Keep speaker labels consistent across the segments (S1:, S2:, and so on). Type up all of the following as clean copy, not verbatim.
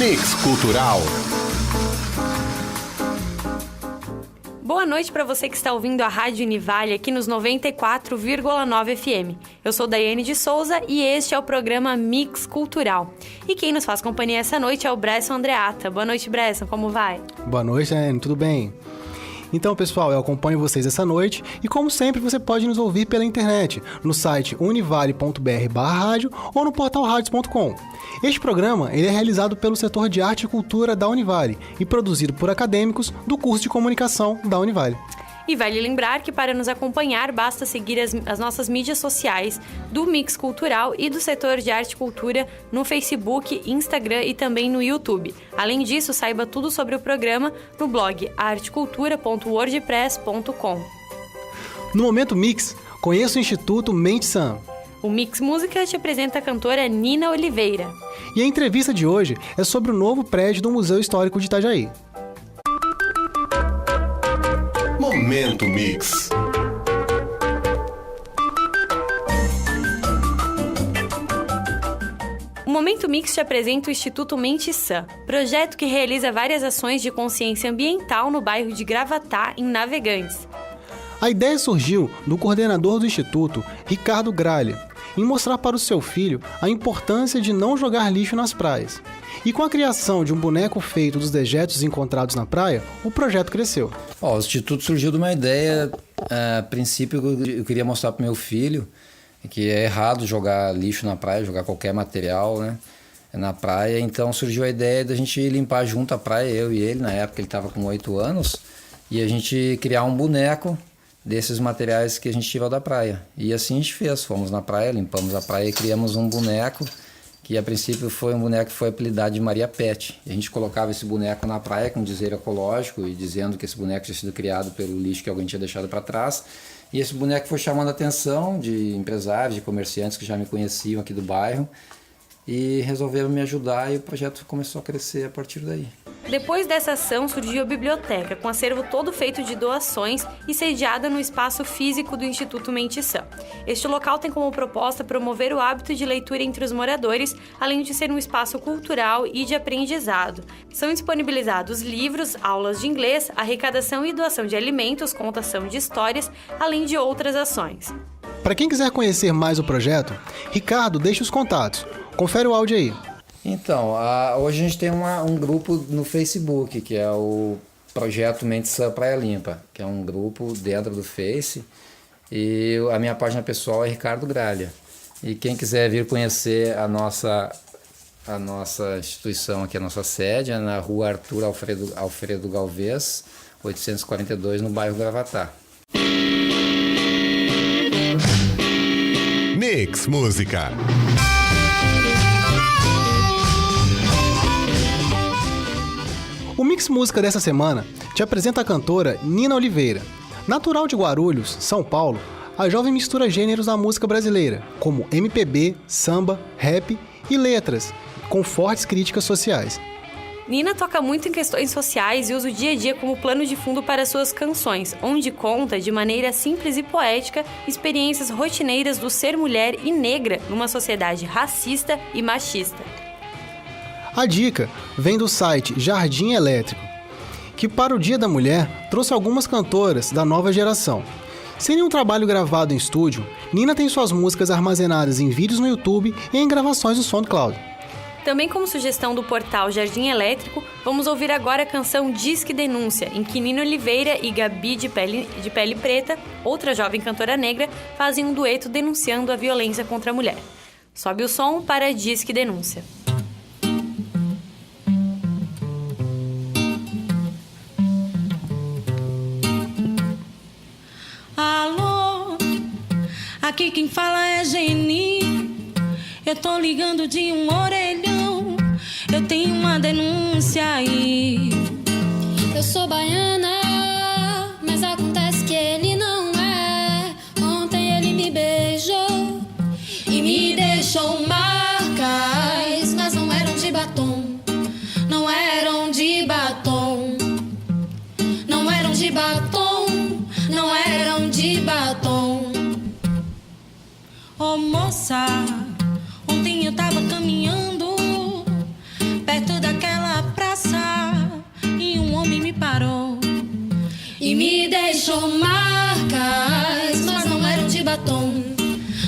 S1: Mix Cultural.
S2: Boa noite para você que está ouvindo a Rádio Univale aqui nos 94,9 FM. Eu sou Daiane de Souza e este é o programa Mix Cultural. E quem nos faz companhia essa noite é o Bresson Andreata. Boa noite, Bresson, como vai?
S3: Boa noite, Daiane, tudo bem? Então, pessoal, eu acompanho vocês essa noite e, como sempre, você pode nos ouvir pela internet, no site univale.br/rádio ou no portal radios.com. Este programa ele é realizado pelo setor de arte e cultura da Univale e produzido por acadêmicos do curso de comunicação da Univale.
S2: E vale lembrar que para nos acompanhar basta seguir as nossas mídias sociais do Mix Cultural e do setor de arte e cultura no Facebook, Instagram e também no YouTube. Além disso, saiba tudo sobre o programa no blog artecultura.wordpress.com.
S3: No Momento Mix, conheça o Instituto Mente Sã.
S2: O Mix Música te apresenta a cantora Nina Oliveira.
S3: E a entrevista de hoje é sobre o novo prédio do Museu Histórico de Itajaí.
S1: Momento Mix.
S2: O Momento Mix te apresenta o Instituto Mente Sã, projeto que realiza várias ações de consciência ambiental no bairro de Gravatá, em Navegantes.
S3: A ideia surgiu do coordenador do Instituto, Ricardo Gralha, em mostrar para o seu filho a importância de não jogar lixo nas praias. E com a criação de um boneco feito dos dejetos encontrados na praia, o projeto cresceu.
S4: O Instituto surgiu de uma ideia, a princípio eu queria mostrar para o meu filho que é errado jogar lixo na praia, jogar qualquer material, né, na praia. Então surgiu a ideia da gente limpar junto a praia, eu e ele, na época ele estava com 8 anos, e a gente criar um boneco desses materiais que a gente tirou da praia. E assim a gente fez, fomos na praia, limpamos a praia e criamos um boneco que a princípio foi um boneco que foi apelidado de Maria Pet. E a gente colocava esse boneco na praia com dizer ecológico e dizendo que esse boneco tinha sido criado pelo lixo que alguém tinha deixado para trás. E esse boneco foi chamando a atenção de empresários, de comerciantes que já me conheciam aqui do bairro e resolveram me ajudar, e o projeto começou a crescer a partir daí.
S2: Depois dessa ação surgiu a biblioteca, com acervo todo feito de doações e sediada no espaço físico do Instituto Mente Sã. Este local tem como proposta promover o hábito de leitura entre os moradores, além de ser um espaço cultural e de aprendizado. São disponibilizados livros, aulas de inglês, arrecadação e doação de alimentos, contação de histórias, além de outras ações.
S3: Para quem quiser conhecer mais o projeto, Ricardo deixa os contatos. Confere o áudio aí.
S4: Então, hoje a gente tem um grupo no Facebook, que é o Projeto Mente Sã Praia Limpa, que é um grupo dentro do Face, e a minha página pessoal é Ricardo Gralha. E quem quiser vir conhecer a nossa instituição aqui, a nossa sede, é na rua Arthur Alfredo Galvez, 842, no bairro Gravatá.
S1: Mix Música.
S3: O Mix Música dessa semana te apresenta a cantora Nina Oliveira. Natural de Guarulhos, São Paulo, a jovem mistura gêneros da música brasileira, como MPB, samba, rap e letras, com fortes críticas sociais.
S2: Nina toca muito em questões sociais e usa o dia a dia como plano de fundo para suas canções, onde conta, de maneira simples e poética, experiências rotineiras do ser mulher e negra numa sociedade racista e machista.
S3: A dica vem do site Jardim Elétrico, que para o Dia da Mulher trouxe algumas cantoras da nova geração. Sem nenhum trabalho gravado em estúdio, Nina tem suas músicas armazenadas em vídeos no YouTube e em gravações no SoundCloud.
S2: Também como sugestão do portal Jardim Elétrico, vamos ouvir agora a canção Disque Denúncia, em que Nina Oliveira e Gabi de Pele Preta, outra jovem cantora negra, fazem um dueto denunciando a violência contra a mulher. Sobe o som para Disque Denúncia.
S5: Alô, aqui quem fala é Geni. Eu tô ligando de um orelhão, eu tenho uma denúncia aí.
S6: Eu sou baiana, mas acontece que ele não é. Ontem ele me beijou
S5: E me deixou marcas,
S6: mas não eram de batom.
S5: não eram de batom. Não eram de batom, não eram de batom. Ô moça, ontem eu tava caminhando perto daquela batom,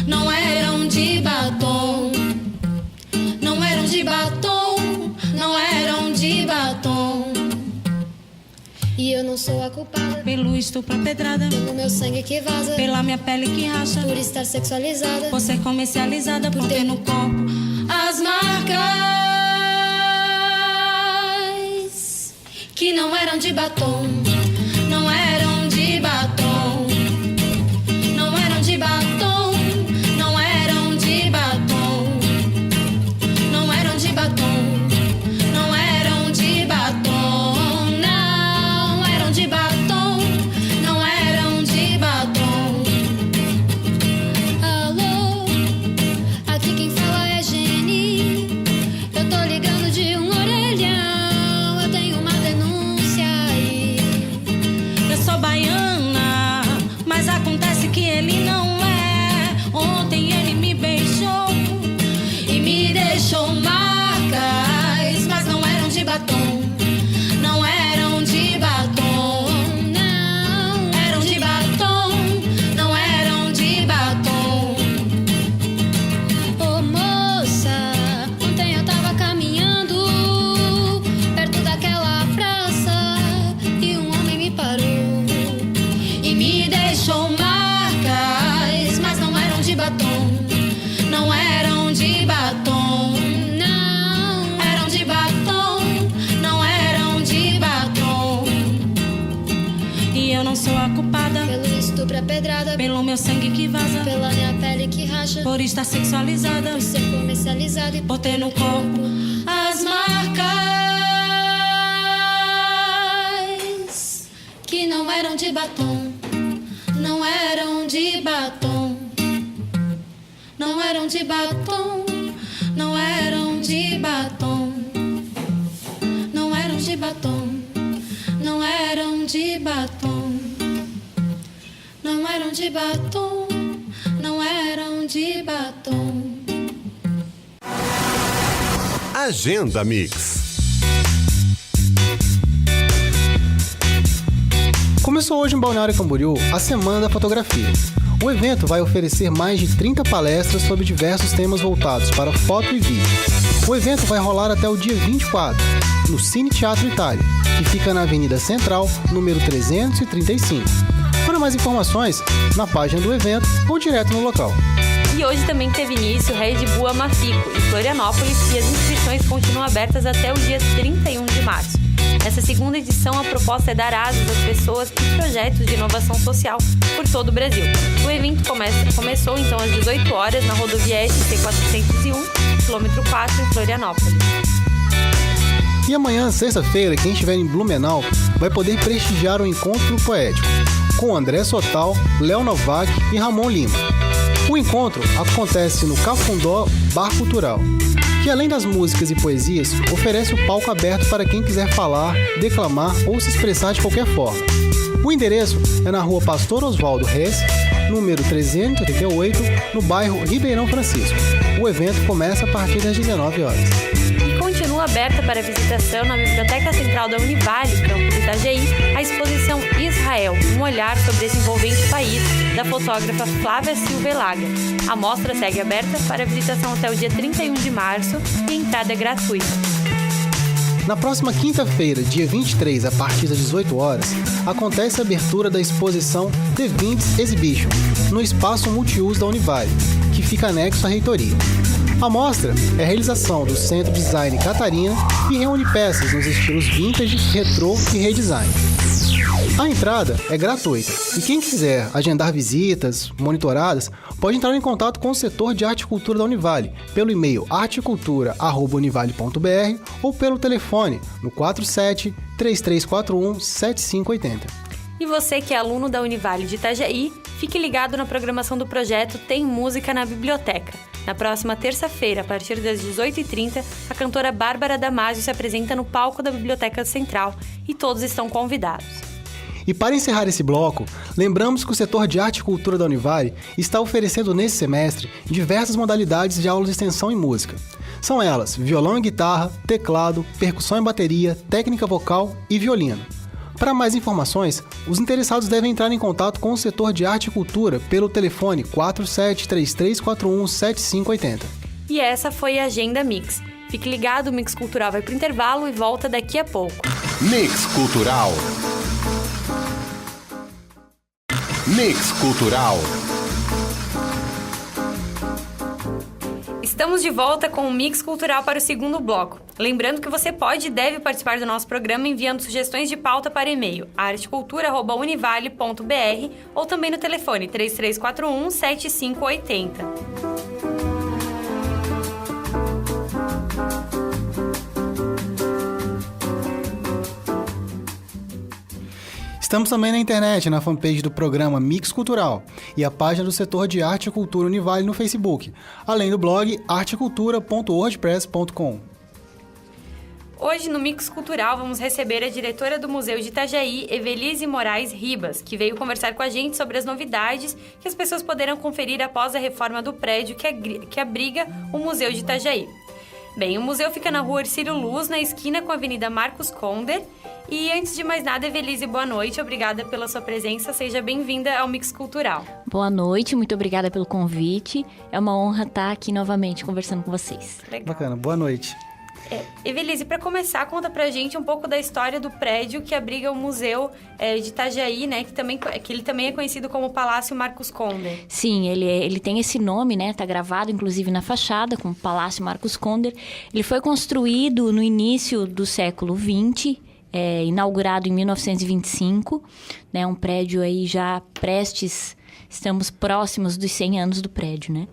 S5: não eram de batom, não eram de batom, não eram de batom.
S6: E eu não sou a culpada
S5: Pelo estupro, a pedrada,
S6: pelo meu sangue que vaza,
S5: pela minha pele que racha,
S6: por estar sexualizada,
S5: por ser comercializada, por ter no corpo as marcas que não eram de batom, não eram de batom, não eram de batom, não eram de batom, não eram de batom, não eram de batom, não eram de batom, não eram de batom.
S6: Alô, aqui quem fala é Geni. Eu tô ligando de um orelhão, eu tenho uma denúncia aí.
S5: Eu sou baiana, mas acontece que ele não é. Ontem ele me beijou e me deixou marcas, mas não eram de batom, não eram de batom, não eram de batom, não eram de batom.
S6: Ô moça, ontem eu tava caminhando perto daquela praça e um homem me parou
S5: E me deixou marcas, mas não eram de batom, não eram de batom,
S6: não.
S5: eram de batom, não eram de batom. E eu não sou a culpada
S6: Pelo estupro, a pedrada,
S5: pelo meu sangue que vaza,
S6: pela minha pele que racha,
S5: por estar sexualizada,
S6: por ser comercializada e
S5: por ter no corpo as marcas que não eram de batom, não eram de batom, não eram de batom, não eram de batom, não eram de batom, não eram de batom, não eram de batom, não eram de batom.
S1: Agenda Mix.
S3: Começou hoje em Balneário Camboriú a Semana da Fotografia. O evento vai oferecer mais de 30 palestras sobre diversos temas voltados para foto e vídeo. O evento vai rolar até o dia 24, no Cine Teatro Itália, que fica na Avenida Central, número 335. Para mais informações, na página do evento ou direto no local.
S2: E hoje também teve início o Red Bull Amafico, em Florianópolis, e as inscrições continuam abertas até o dia 31 de março. Nessa segunda edição, a proposta é dar asas às pessoas e projetos de inovação social por todo o Brasil. O evento começou então às 18 horas na rodovia SC 401, quilômetro 4, em Florianópolis.
S3: E amanhã, sexta-feira, quem estiver em Blumenau vai poder prestigiar o Encontro Poético, com André Sotal, Léo Novak e Ramon Lima. O encontro acontece no Cafundó Bar Cultural, que além das músicas e poesias, oferece o palco aberto para quem quiser falar, declamar ou se expressar de qualquer forma. O endereço é na rua Pastor Oswaldo Hess, número 388, no bairro Ribeirão Francisco. O evento começa a partir das 19 horas.
S2: E continua aberta para visitação na Biblioteca Central da Univale, campus Itajaí, a exposição Israel, um olhar sobre esse envolvente país, da fotógrafa Flávia Silvelaga. A mostra segue aberta para visitação até o dia 31 de março e a entrada é gratuita.
S3: Na próxima quinta-feira, dia 23, a partir das 18 horas, acontece a abertura da exposição The Vinds Exhibition, no espaço multiuso da Univale, que fica anexo à reitoria. A mostra é a realização do Centro Design Catarina e reúne peças nos estilos vintage, retrô e redesign. A entrada é gratuita e quem quiser agendar visitas monitoradas pode entrar em contato com o setor de arte e cultura da Univale pelo e-mail artecultura@univale.br ou pelo telefone no 47 3341 7580.
S2: E você que é aluno da Univale de Itajaí, fique ligado na programação do projeto Tem Música na Biblioteca. Na próxima terça-feira, a partir das 18h30, a cantora Bárbara Damasio se apresenta no palco da Biblioteca Central e todos estão convidados.
S3: E para encerrar esse bloco, lembramos que o setor de arte e cultura da Univale está oferecendo nesse semestre diversas modalidades de aulas de extensão em música. São elas violão e guitarra, teclado, percussão e bateria, técnica vocal e violino. Para mais informações, os interessados devem entrar em contato com o setor de arte e cultura pelo telefone 4733417580.
S2: E essa foi a Agenda Mix. Fique ligado, o Mix Cultural vai pro intervalo e volta daqui a pouco.
S1: Mix Cultural. Mix Cultural.
S2: Estamos de volta com o Mix Cultural para o segundo bloco. Lembrando que você pode e deve participar do nosso programa enviando sugestões de pauta para e-mail artecultura@univale.br ou também no telefone 3341-7580.
S3: Estamos também na internet, na fanpage do programa Mix Cultural e a página do setor de arte e cultura Univale no Facebook, além do blog artecultura.wordpress.com.
S2: Hoje, no Mix Cultural, vamos receber a diretora do Museu de Itajaí, Evelise Moraes Ribas, que veio conversar com a gente sobre as novidades que as pessoas poderão conferir após a reforma do prédio que abriga o Museu de Itajaí. Bem, o museu fica na rua Ercílio Luz, na esquina com a Avenida Marcos Conder. E antes de mais nada, Evelise, boa noite. Obrigada pela sua presença. Seja bem-vinda ao Mix Cultural.
S7: Boa noite, muito obrigada pelo convite. É uma honra estar aqui novamente conversando com vocês.
S2: Legal.
S3: Bacana, boa noite.
S2: Evelise, para começar, conta pra gente um pouco da história do prédio que abriga o Museu de Itajaí, né? Que ele também é conhecido como Palácio Marcos Conder.
S7: Sim, ele tem esse nome, né? Tá gravado, inclusive, na fachada, como Palácio Marcos Conder. Ele foi construído no início do século XX, inaugurado em 1925, né? Um prédio aí já estamos próximos dos 100 anos do prédio, né?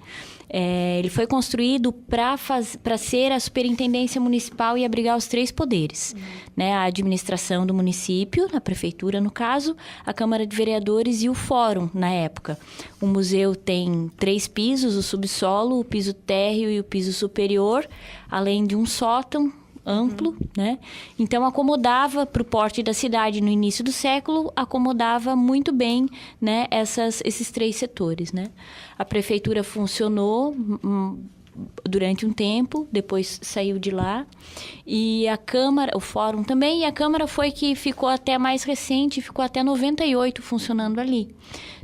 S7: Ele foi construído para ser a superintendência municipal e abrigar os 3 poderes, né? A administração do município, a prefeitura no caso, a Câmara de Vereadores e o Fórum na época. O museu tem 3 pisos, o subsolo, o piso térreo e o piso superior, além de um sótão amplo, né? Então acomodava para o porte da cidade no início do século, acomodava muito bem, né, esses 3 setores, né? A prefeitura funcionou durante um tempo, depois saiu de lá, e a Câmara, o Fórum também, e a Câmara foi que ficou até mais recente, ficou até 98 funcionando ali.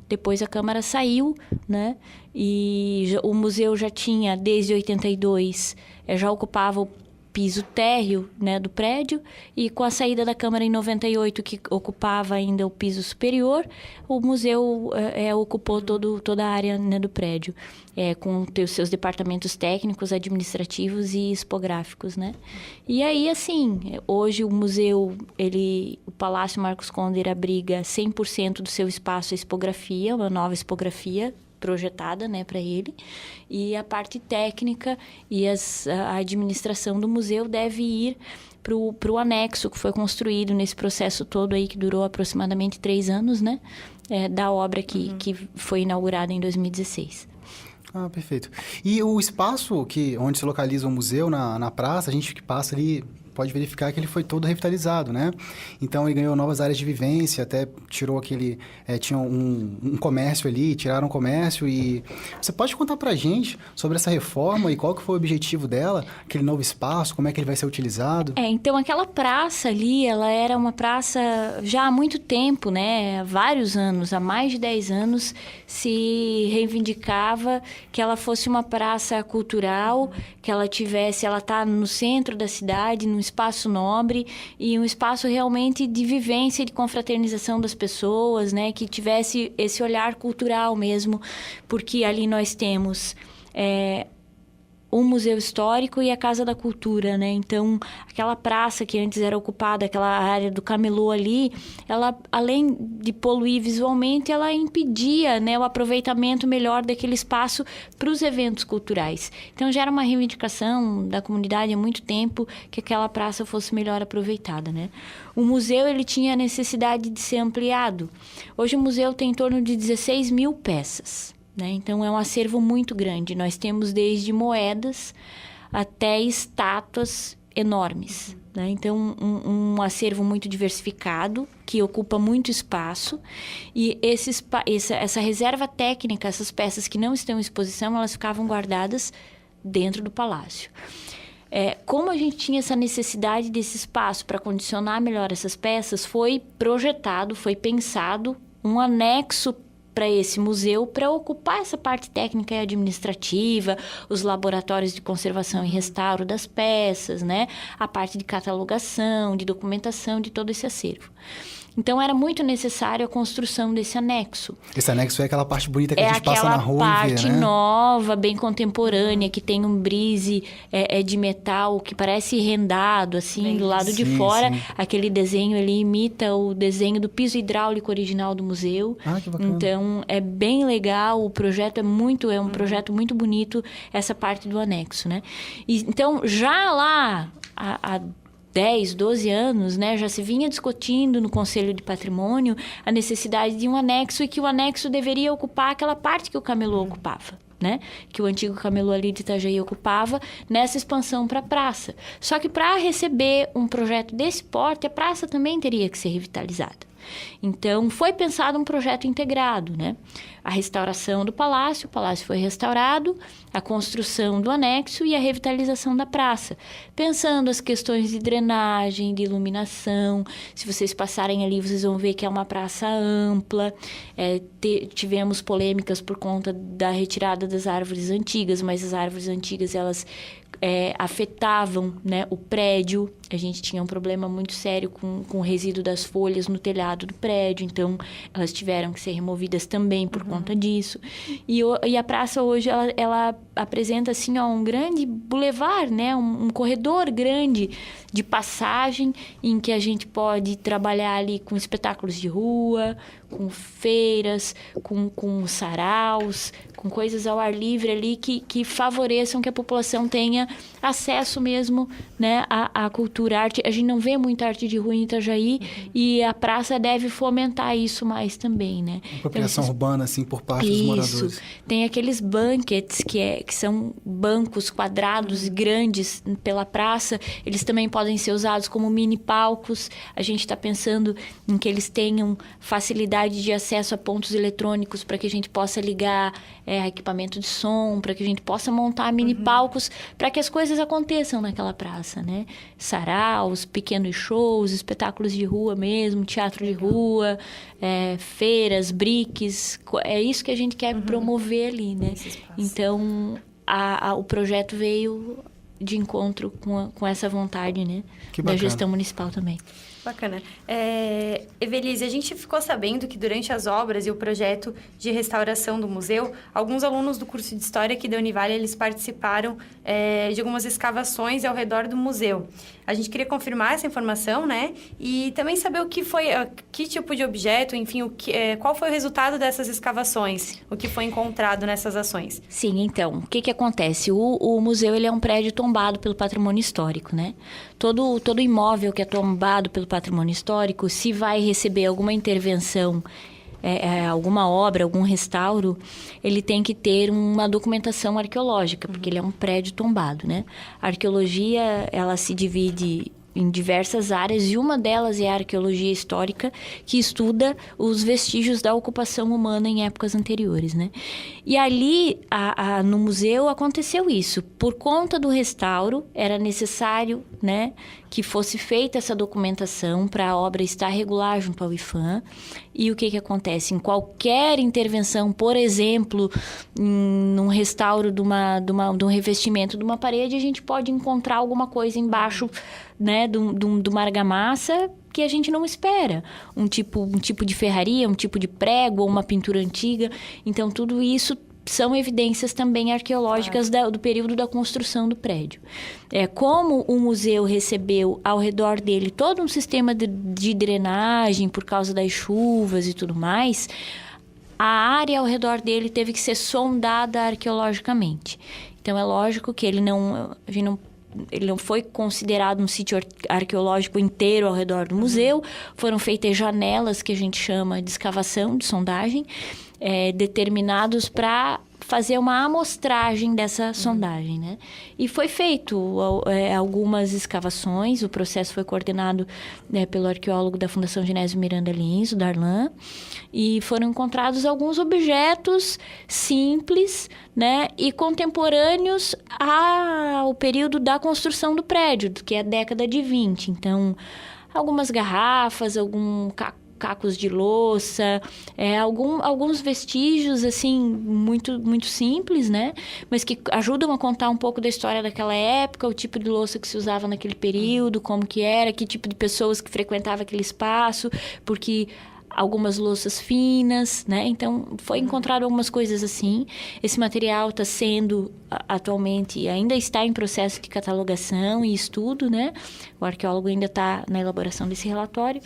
S7: Depois a Câmara saiu, né? E o museu já tinha, desde 82, já ocupava o piso térreo, né, do prédio, e com a saída da Câmara em 98, que ocupava ainda o piso superior, o museu ocupou toda a área, né, do prédio, com os seus departamentos técnicos, administrativos e expográficos, né? E aí, assim, hoje o museu, o Palácio Marcos Conder abriga 100% do seu espaço à expografia, uma nova expografia projetada, né, para ele, e a parte técnica e a administração do museu deve ir para o anexo que foi construído nesse processo todo aí, que durou aproximadamente 3 anos, né, da obra que foi inaugurada em 2016.
S3: Ah, perfeito. E o espaço onde se localiza o museu, na praça, a gente que passa ali pode verificar que ele foi todo revitalizado, né? Então, ele ganhou novas áreas de vivência, até tirou aquele... tinha um comércio ali, tiraram o comércio e... Você pode contar pra gente sobre essa reforma e qual que foi o objetivo dela, aquele novo espaço, como é que ele vai ser utilizado?
S7: Então, aquela praça ali, ela era uma praça já há muito tempo, né? Há vários anos, há mais de 10 anos, se reivindicava que ela fosse uma praça cultural, que ela tá no centro da cidade, num espaço nobre e um espaço realmente de vivência, de confraternização das pessoas, né? Que tivesse esse olhar cultural mesmo, porque ali nós temos um museu histórico e a Casa da Cultura, né? Então, aquela praça que antes era ocupada, aquela área do camelô ali, ela, além de poluir visualmente, ela impedia, né, o aproveitamento melhor daquele espaço para os eventos culturais. Então, já era uma reivindicação da comunidade há muito tempo que aquela praça fosse melhor aproveitada, né? O museu, ele tinha a necessidade de ser ampliado. Hoje, o museu tem em torno de 16 mil peças. Né? Então, é um acervo muito grande. Nós temos desde moedas até estátuas enormes. Né? Então, um acervo muito diversificado, que ocupa muito espaço. E essa reserva técnica, essas peças que não estão em exposição, elas ficavam guardadas dentro do palácio. como a gente tinha essa necessidade desse espaço para condicionar melhor essas peças, foi projetado, foi pensado um anexo para esse museu, para ocupar essa parte técnica e administrativa, os laboratórios de conservação e restauro das peças, né? A parte de catalogação, de documentação de todo esse acervo. Então, era muito necessário a construção desse anexo.
S3: Esse anexo é aquela parte bonita que a gente passa na rua e vê, né?
S7: É aquela parte nova, bem contemporânea, que tem um brise de metal que parece rendado, assim, do lado de fora.
S3: Sim.
S7: Aquele desenho, ele imita o desenho do piso hidráulico original do museu.
S3: Ah, que bacana.
S7: Então, é bem legal, o projeto é um projeto muito bonito, essa parte do anexo, né? Então, já lá, há 10, 12 anos, né, já se vinha discutindo no Conselho de Patrimônio a necessidade de um anexo e que o anexo deveria ocupar aquela parte que o camelô ocupava, né? Que o antigo camelô ali de Itajaí ocupava nessa expansão para a praça. Só que para receber um projeto desse porte, a praça também teria que ser revitalizada. Então, foi pensado um projeto integrado, né? A restauração do palácio, o palácio foi restaurado, a construção do anexo e a revitalização da praça. Pensando as questões de drenagem, de iluminação. Se vocês passarem ali, vocês vão ver que é uma praça ampla. Tivemos polêmicas por conta da retirada das árvores antigas, mas as árvores antigas, elas afetavam, né, o prédio. A gente tinha um problema muito sério com o resíduo das folhas no telhado do prédio, então elas tiveram que ser removidas também por conta disso. E a praça hoje, ela apresenta assim, um grande bulevar, né, um corredor grande de passagem em que a gente pode trabalhar ali com espetáculos de rua, com feiras, com saraus, com coisas ao ar livre ali que favoreçam que a população tenha acesso mesmo, né, à cultura, à arte. A gente não vê muita arte de rua em Itajaí e a praça deve fomentar isso mais também, né?
S3: Apropriação urbana, assim, por parte dos moradores.
S7: Isso. Tem aqueles banquets que são bancos quadrados grandes pela praça. Eles também podem ser usados como mini palcos. A gente está pensando em que eles tenham facilidade de acesso a pontos eletrônicos para que a gente possa ligar equipamento de som, para que a gente possa montar mini palcos para que as coisas aconteçam naquela praça, né? Saraus, pequenos shows, espetáculos de rua mesmo, teatro de rua, feiras, briques. É isso que a gente quer promover ali, né? Então, o projeto veio de encontro com essa vontade, né? Da gestão municipal também.
S2: Bacana. Evelise, a gente ficou sabendo que durante as obras e o projeto de restauração do museu, alguns alunos do curso de História aqui da Univale, eles participaram de algumas escavações ao redor do museu. A gente queria confirmar essa informação, né? E também saber o que foi, que tipo de objeto, enfim, qual foi o resultado dessas escavações, o que foi encontrado nessas ações.
S7: Sim, então, o que acontece? O museu, ele é um prédio tombado pelo patrimônio histórico, né? Todo imóvel que é tombado pelo patrimônio histórico, se vai receber alguma intervenção, alguma obra, algum restauro, ele tem que ter uma documentação arqueológica, porque ele é um prédio tombado, né? A arqueologia, ela se divide em diversas áreas, e uma delas é a arqueologia histórica, que estuda os vestígios da ocupação humana em épocas anteriores, né? E ali, no museu, aconteceu isso. Por conta do restauro, era necessário, né, que fosse feita essa documentação para a obra estar regular junto ao IPHAN. E o que acontece? Em qualquer intervenção, por exemplo, num restauro de um revestimento de uma parede, a gente pode encontrar alguma coisa embaixo, né, de uma argamassa que a gente não espera. Um tipo de ferraria, um tipo de prego ou uma pintura antiga. Então, tudo isso são evidências também arqueológicas do período da construção do prédio. Como o museu recebeu ao redor dele todo um sistema de drenagem por causa das chuvas e tudo mais, a área ao redor dele teve que ser sondada arqueologicamente. Então, é lógico que ele não foi considerado um sítio arqueológico inteiro ao redor do museu. Foram feitas janelas que a gente chama de escavação, de sondagem. determinados para fazer uma amostragem dessa sondagem, né? E foi feito algumas escavações, o processo foi coordenado pelo arqueólogo da Fundação Genésio Miranda Lins, o Darlan, e foram encontrados alguns objetos simples, né? E contemporâneos ao período da construção do prédio, que é a década de 20. Então, algumas garrafas, cacos de louça, alguns vestígios, assim, muito, muito simples, né? Mas que ajudam a contar um pouco da história daquela época, o tipo de louça que se usava naquele período, como que era, que tipo de pessoas que frequentavam aquele espaço, porque algumas louças finas, né? Então, foi encontrado algumas coisas assim. Esse material está sendo, atualmente, ainda está em processo de catalogação e estudo, né? O arqueólogo ainda está na elaboração desse relatório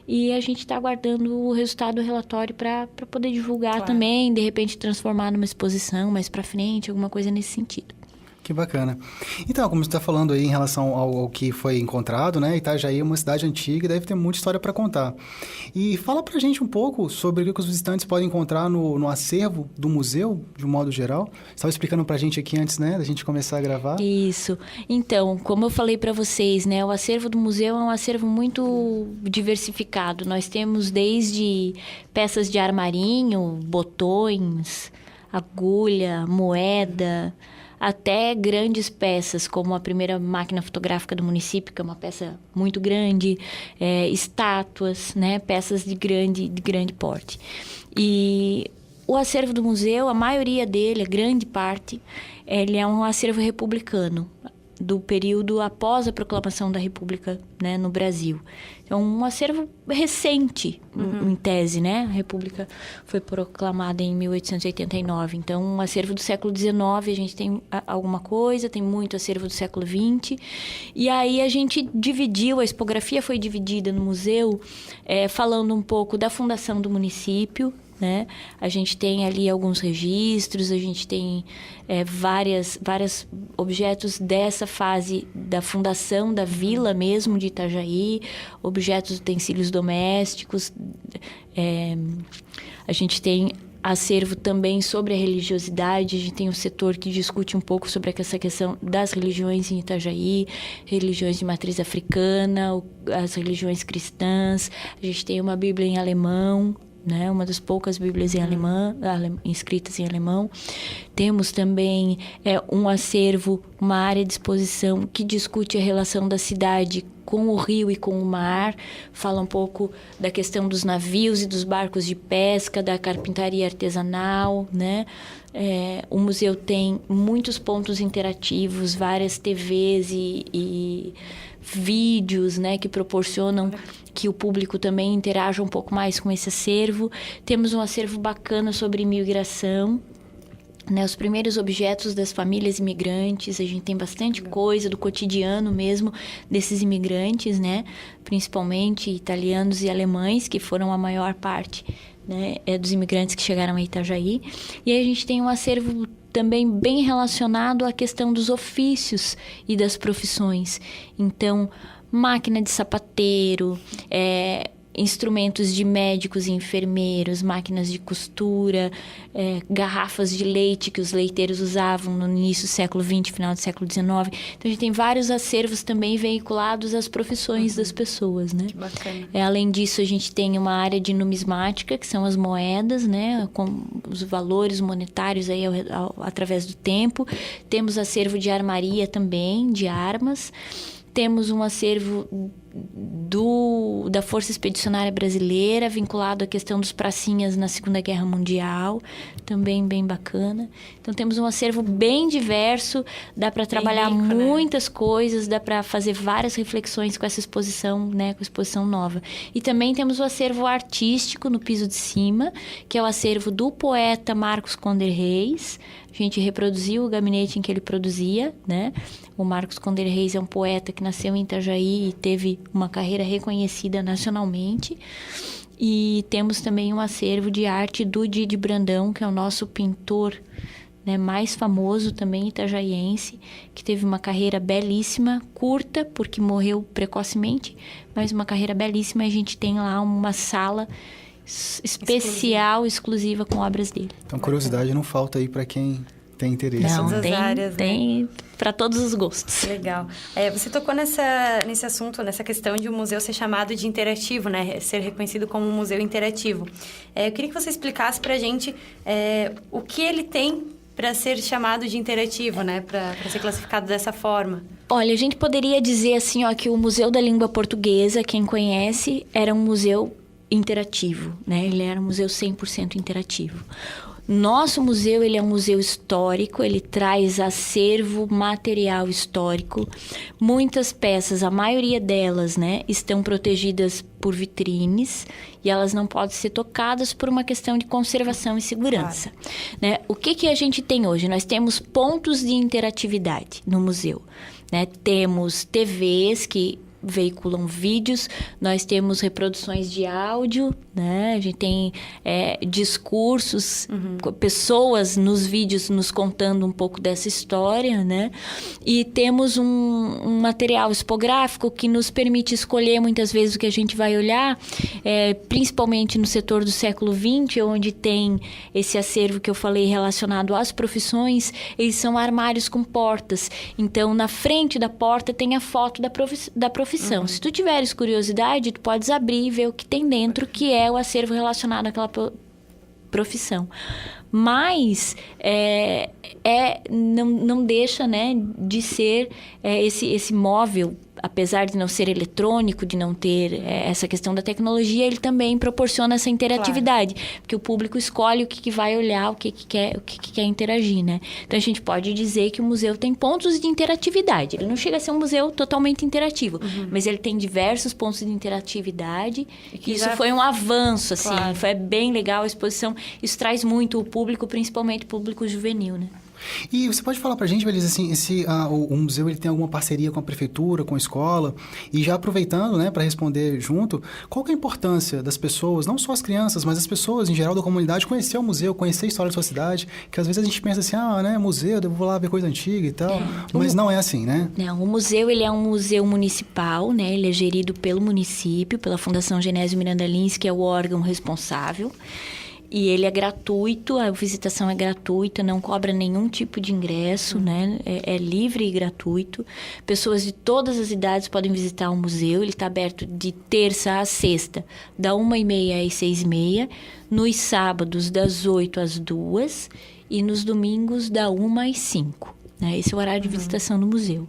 S7: e a gente está aguardando o resultado do relatório para poder divulgar também, de repente transformar numa exposição mais para frente, alguma coisa nesse sentido.
S3: Que bacana. Então, como você está falando aí em relação ao que foi encontrado, né? Itajaí é uma cidade antiga e deve ter muita história para contar. E fala pra gente um pouco sobre o que os visitantes podem encontrar no acervo do museu, de um modo geral. Você estava explicando pra gente aqui antes, né? Da gente começar a gravar.
S7: Isso. Então, como eu falei para vocês, né? O acervo do museu é um acervo muito diversificado. Nós temos desde peças de armarinho, botões, agulha, moeda, até grandes peças, como a primeira máquina fotográfica do município, que é uma peça muito grande, estátuas, né? Peças de grande porte. E o acervo do museu, a maioria dele, a grande parte, ele é um acervo republicano, do período após a proclamação da República, né, no Brasil. Então, um acervo recente, em tese, né? A República foi proclamada em 1889. Então, um acervo do século XIX, a gente tem alguma coisa, tem muito acervo do século XX. E aí, a gente dividiu, a expografia foi dividida no museu, falando um pouco da fundação do município, né? A gente tem ali alguns registros, a gente tem vários objetos dessa fase da fundação da vila mesmo de Itajaí, objetos, utensílios domésticos. A gente tem acervo também sobre a religiosidade, a gente tem um setor que discute um pouco sobre essa questão das religiões em Itajaí, religiões de matriz africana, as religiões cristãs, a gente tem uma Bíblia em alemão, né? Uma das poucas Bíblias em alemão, escritas em alemão. Temos também um acervo, uma área de exposição que discute a relação da cidade com o rio e com o mar, fala um pouco da questão dos navios e dos barcos de pesca, da carpintaria artesanal, né? O museu tem muitos pontos interativos, várias TVs e vídeos, né, que proporcionam que o público também interaja um pouco mais com esse acervo. Temos um acervo bacana sobre imigração, né, os primeiros objetos das famílias imigrantes. A gente tem bastante coisa do cotidiano mesmo desses imigrantes, né, principalmente italianos e alemães, que foram a maior parte, né, dos imigrantes que chegaram a Itajaí. E aí a gente tem um acervo também bem relacionado à questão dos ofícios e das profissões. Então, máquina de sapateiro, instrumentos de médicos e enfermeiros, máquinas de costura, garrafas de leite que os leiteiros usavam no início do século XX, final do século XIX. Então, a gente tem vários acervos também veiculados às profissões das pessoas, né?
S2: Que bacana.
S7: Além disso, a gente tem uma área de numismática, que são as moedas, né? Com os valores monetários aí através do tempo. Temos acervo de armaria também, de armas. Temos um acervo da Força Expedicionária Brasileira, vinculado à questão dos pracinhas na Segunda Guerra Mundial, também bem bacana. Então, temos um acervo bem diverso, dá para trabalhar
S2: rico,
S7: muitas coisas, dá para fazer várias reflexões com essa exposição, né, com a exposição nova. E também temos o acervo artístico no piso de cima, que é o acervo do poeta Marcos Conder Reis. A gente reproduziu o gabinete em que ele produzia, né? O Marcos Conder Reis é um poeta que nasceu em Itajaí e teve uma carreira reconhecida nacionalmente. E temos também um acervo de arte do Didi Brandão, que é o nosso pintor, né, mais famoso também itajaiense, que teve uma carreira belíssima, curta, porque morreu precocemente, mas uma carreira belíssima. A gente tem lá uma sala especial, exclusiva com obras dele.
S3: Então, curiosidade não falta aí para quem tem interesse.
S7: Não,
S2: Todas as áreas, né?
S7: tem para todos os gostos.
S2: Legal. Você tocou nesse assunto, nessa questão de um museu ser chamado de interativo, né? Ser reconhecido como um museu interativo. Eu queria que você explicasse pra gente o que ele tem para ser chamado de interativo, né? Para ser classificado dessa forma.
S7: Olha, a gente poderia dizer assim, ó, que o Museu da Língua Portuguesa, quem conhece, era um museu interativo, né? Ele era um museu 100% interativo. Nosso museu, ele é um museu histórico, ele traz acervo material histórico. Muitas peças, a maioria delas, né, estão protegidas por vitrines e elas não podem ser tocadas por uma questão de conservação e segurança. Né? O que a gente tem hoje? Nós temos pontos de interatividade no museu. Né? Temos TVs que veiculam vídeos, nós temos reproduções de áudio, né? A gente tem discursos, pessoas nos vídeos nos contando um pouco dessa história, né? E temos um material expográfico que nos permite escolher muitas vezes o que a gente vai olhar, principalmente no setor do século XX, onde tem esse acervo que eu falei relacionado às profissões, eles são armários com portas. Então, na frente da porta tem a foto da profissão. Se tu tiveres curiosidade, tu podes abrir e ver o que tem dentro, que é o acervo relacionado àquela profissão. Mas não deixa, né, de ser esse móvel, apesar de não ser eletrônico, de não ter essa questão da tecnologia, ele também proporciona essa interatividade. Claro. Porque o público escolhe o que vai olhar, o que quer interagir, né? Então, a gente pode dizer que o museu tem pontos de interatividade. Ele não chega a ser um museu totalmente interativo, mas ele tem diversos pontos de interatividade. E isso foi um avanço, assim. Claro. Foi bem legal a exposição. Isso traz muito o público, principalmente o público juvenil, né?
S3: E você pode falar pra gente, Belisa, assim, o museu ele tem alguma parceria com a prefeitura, com a escola? E já aproveitando, né, para responder junto, qual que é a importância das pessoas, não só as crianças, mas as pessoas em geral da comunidade, conhecer o museu, conhecer a história da sua cidade? Que às vezes a gente pensa assim, né, museu, eu vou lá ver coisa antiga e tal, mas não é assim, né? Não,
S7: o museu, ele é um museu municipal, né, ele é gerido pelo município, pela Fundação Genésio Miranda Lins, que é o órgão responsável. E ele é gratuito, a visitação é gratuita, não cobra nenhum tipo de ingresso, né? É livre e gratuito. Pessoas de todas as idades podem visitar o museu. Ele está aberto de terça a sexta, da 1h30 às 6h30. Nos sábados, das 8 às 2 e nos domingos, da 1 às 5. Né? Esse é o horário de visitação do museu.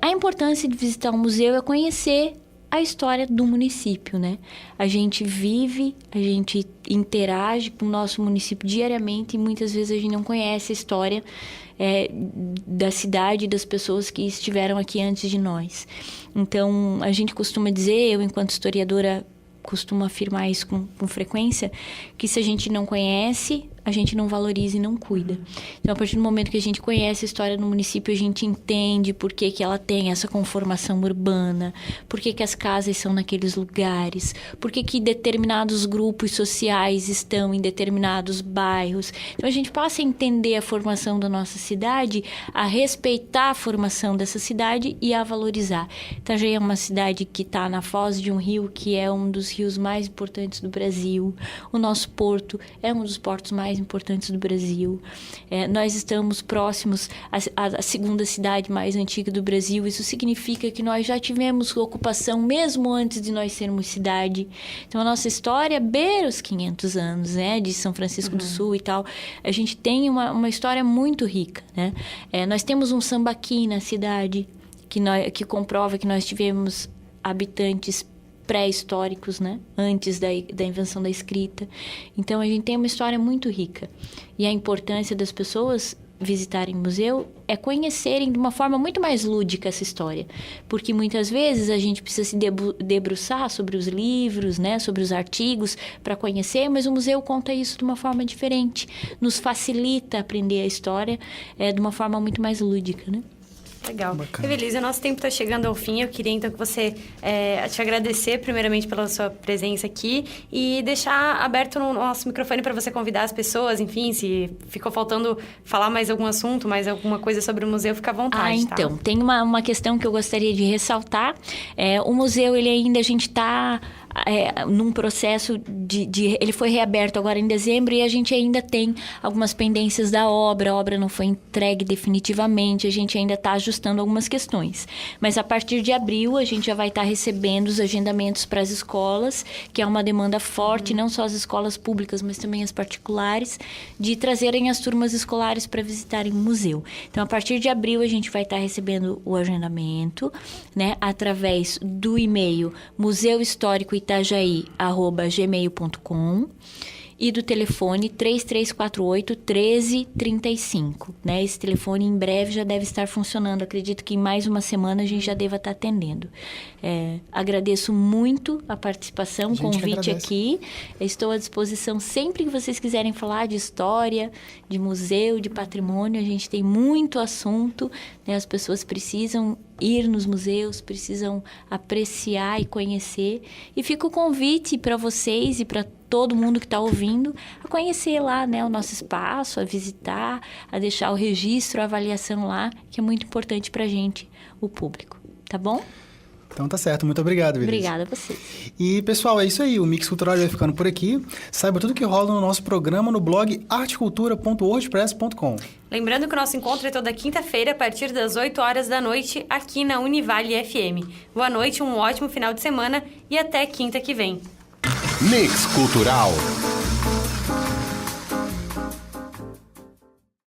S7: A importância de visitar o museu é conhecer a história do município, né? A gente vive, a gente interage com o nosso município diariamente e muitas vezes a gente não conhece a história da cidade e das pessoas que estiveram aqui antes de nós. Então, a gente costuma dizer, eu enquanto historiadora costumo afirmar isso com frequência, que se a gente não conhece, a gente não valoriza e não cuida. Então, a partir do momento que a gente conhece a história do município, a gente entende por que ela tem essa conformação urbana, por que as casas são naqueles lugares, por que determinados grupos sociais estão em determinados bairros. Então, a gente passa a entender a formação da nossa cidade, a respeitar a formação dessa cidade e a valorizar. Itajaí é uma cidade que está na foz de um rio que é um dos rios mais importantes do Brasil. O nosso porto é um dos portos mais importantes do Brasil. Nós estamos próximos à segunda cidade mais antiga do Brasil. Isso significa que nós já tivemos ocupação mesmo antes de nós sermos cidade. Então, a nossa história beira os 500 anos, né? De São Francisco do Sul e tal. A gente tem uma história muito rica, né? Nós temos um sambaqui na cidade que comprova que nós tivemos habitantes pré-históricos, né? Antes da invenção da escrita. Então, a gente tem uma história muito rica. E a importância das pessoas visitarem o museu é conhecerem de uma forma muito mais lúdica essa história. Porque muitas vezes a gente precisa se debruçar sobre os livros, né? Sobre os artigos para conhecer, mas o museu conta isso de uma forma diferente. Nos facilita aprender a história de uma forma muito mais lúdica, né?
S2: Legal. Evelise, o nosso tempo está chegando ao fim. Eu queria, então, que você te agradecer, primeiramente, pela sua presença aqui e deixar aberto o nosso microfone para você convidar as pessoas. Enfim, se ficou faltando falar mais algum assunto, mais alguma coisa sobre o museu, fica à vontade,
S7: então,
S2: tá?
S7: Tem uma questão que eu gostaria de ressaltar. O museu, ele ainda, a gente está num processo ele foi reaberto agora em dezembro e a gente ainda tem algumas pendências da obra. A obra não foi entregue definitivamente, a gente ainda está ajustando algumas questões. Mas a partir de abril a gente já vai estar recebendo os agendamentos para as escolas, que é uma demanda forte, não só as escolas públicas, mas também as particulares, de trazerem as turmas escolares para visitarem o museu. Então, a partir de abril a gente vai estar recebendo o agendamento, né, através do e-mail museuhistóricoitajaí@gmail.com e do telefone 3348-1335, né? Esse telefone em breve já deve estar funcionando. Acredito que em mais uma semana a gente já deva estar atendendo. Agradeço muito a participação, o convite aqui. Estou à disposição sempre que vocês quiserem falar de história, de museu, de patrimônio. A gente tem muito assunto, né? As pessoas precisam ir nos museus, precisam apreciar e conhecer. E fica o convite para vocês e para todo mundo que está ouvindo a conhecer lá, né, o nosso espaço, a visitar, a deixar o registro, a avaliação lá, que é muito importante para a gente, o público. Tá bom?
S3: Então tá certo, muito obrigado, Vinícius.
S7: Obrigada a vocês.
S3: E, pessoal, é isso aí. O Mix Cultural vai ficando por aqui. Saiba tudo que rola no nosso programa no blog artecultura.wordpress.com.
S2: Lembrando que o nosso encontro é toda quinta-feira, a partir das 8 horas da noite, aqui na Univale FM. Boa noite, um ótimo final de semana e até quinta que vem.
S1: Mix Cultural.